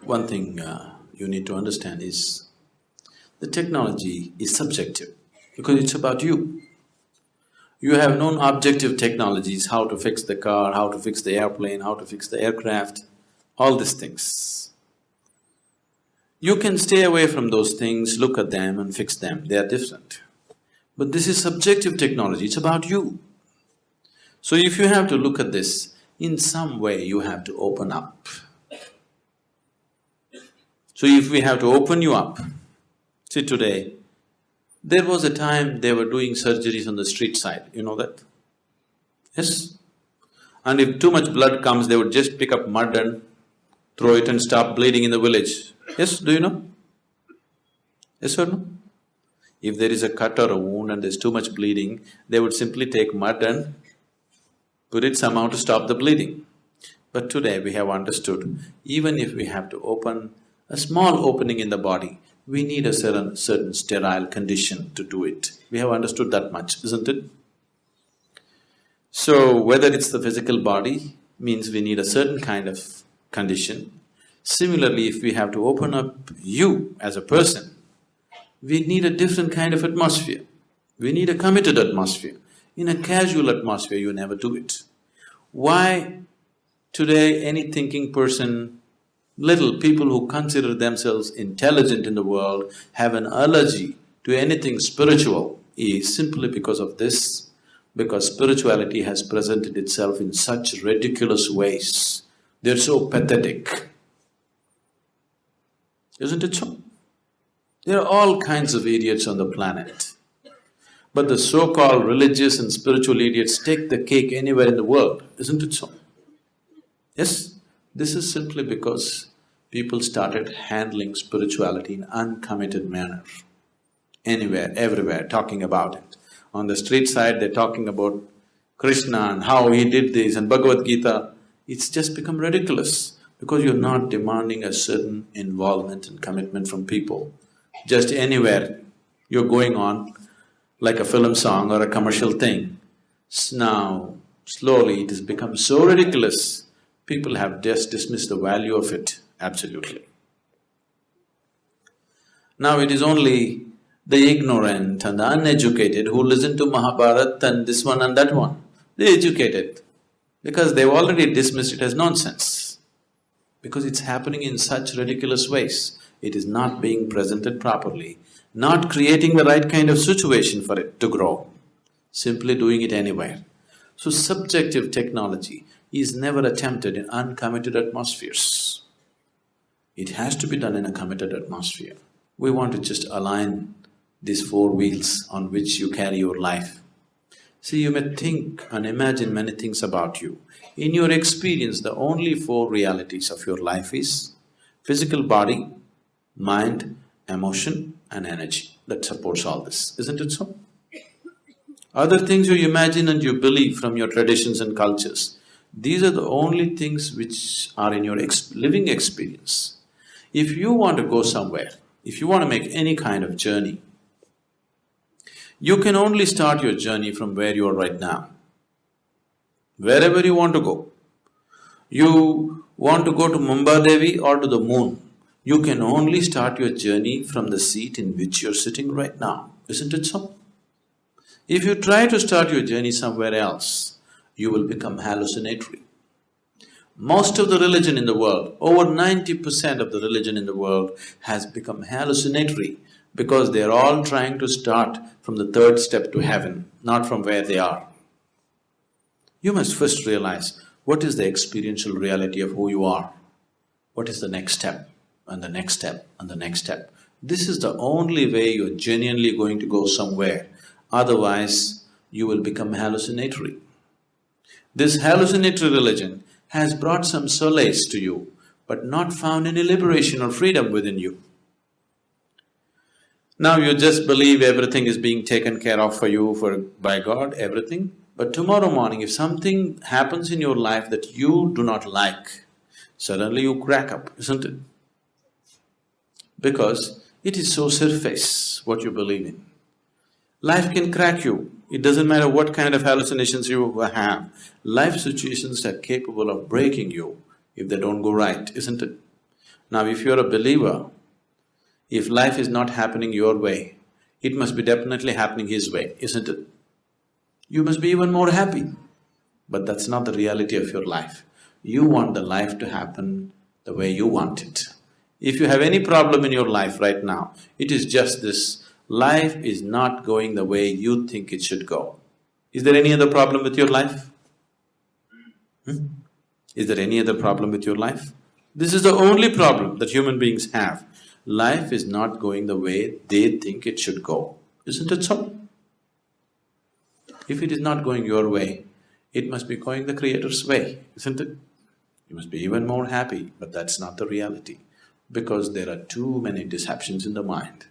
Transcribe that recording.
One thing you need to understand is the technology is subjective because it's about you. You have known objective technologies, how to fix the car, how to fix the airplane, how to fix the aircraft, all these things. You can stay away from those things, look at them and fix them, they are different. But this is subjective technology, it's about you. So if you have to look at this, in some way you have to open up. So if we have to open you up, see today, there was a time they were doing surgeries on the street side, you know that? Yes? And if too much blood comes, they would just pick up mud and throw it and stop bleeding in the village. Yes, do you know? Yes or no? If there is a cut or a wound and there's too much bleeding, they would simply take mud and put it somehow to stop the bleeding. But today we have understood, even if we have to open a small opening in the body, we need a certain sterile condition to do it. We have understood that much, isn't it? So, whether it's the physical body, means we need a certain kind of condition. Similarly, if we have to open up you as a person, we need a different kind of atmosphere. We need a committed atmosphere. In a casual atmosphere, you never do it. Why today any thinking person, little people who consider themselves intelligent in the world have an allergy to anything spiritual is simply because of this, because spirituality has presented itself in such ridiculous ways. They're so pathetic. Isn't it so? There are all kinds of idiots on the planet. But the so-called religious and spiritual idiots take the cake anywhere in the world, isn't it so? Yes? This is simply because people started handling spirituality in uncommitted manner. Anywhere, everywhere, talking about it. On the street side, they're talking about Krishna and how he did this and Bhagavad Gita. It's just become ridiculous because you're not demanding a certain involvement and commitment from people. Just anywhere you're going on like a film song or a commercial thing. Now, slowly it has become so ridiculous, people have just dismissed the value of it, absolutely. Now it is only the ignorant and the uneducated who listen to Mahabharata and this one and that one. They're educated because they've already dismissed it as nonsense. Because it's happening in such ridiculous ways, it is not being presented properly, not creating the right kind of situation for it to grow, simply doing it anywhere. So subjective technology is never attempted in uncommitted atmospheres. It has to be done in a committed atmosphere. We want to just align these four wheels on which you carry your life. See, you may think and imagine many things about you. In your experience, the only four realities of your life is physical body, mind, emotion and energy that supports all this, isn't it so? Other things you imagine and you believe from your traditions and cultures, these are the only things which are in your living experience. If you want to go somewhere, if you want to make any kind of journey, you can only start your journey from where you are right now. Wherever you want to go. You want to go to Mumbadevi or to the moon, you can only start your journey from the seat in which you're sitting right now, isn't it so? If you try to start your journey somewhere else, you will become hallucinatory. Most of the religion in the world, over 90% of the religion in the world has become hallucinatory because they're all trying to start from the third step to heaven, not from where they are. You must first realize what is the experiential reality of who you are. What is the next step and the next step and the next step. This is the only way you're genuinely going to go somewhere, otherwise you will become hallucinatory. This hallucinatory religion has brought some solace to you, but not found any liberation or freedom within you. Now you just believe everything is being taken care of for you by God, everything. But tomorrow morning, if something happens in your life that you do not like, suddenly you crack up, isn't it? Because it is so surface what you believe in. Life can crack you, it doesn't matter what kind of hallucinations you have. Life situations are capable of breaking you if they don't go right, isn't it? Now if you're a believer, if life is not happening your way, it must be definitely happening His way, isn't it? You must be even more happy. But that's not the reality of your life. You want the life to happen the way you want it. If you have any problem in your life right now, it is just this: life is not going the way you think it should go. Is there any other problem with your life? Is there any other problem with your life? This is the only problem that human beings have. Life is not going the way they think it should go. Isn't it so? If it is not going your way, it must be going the Creator's way, isn't it? You must be even more happy, but that's not the reality, because there are too many deceptions in the mind.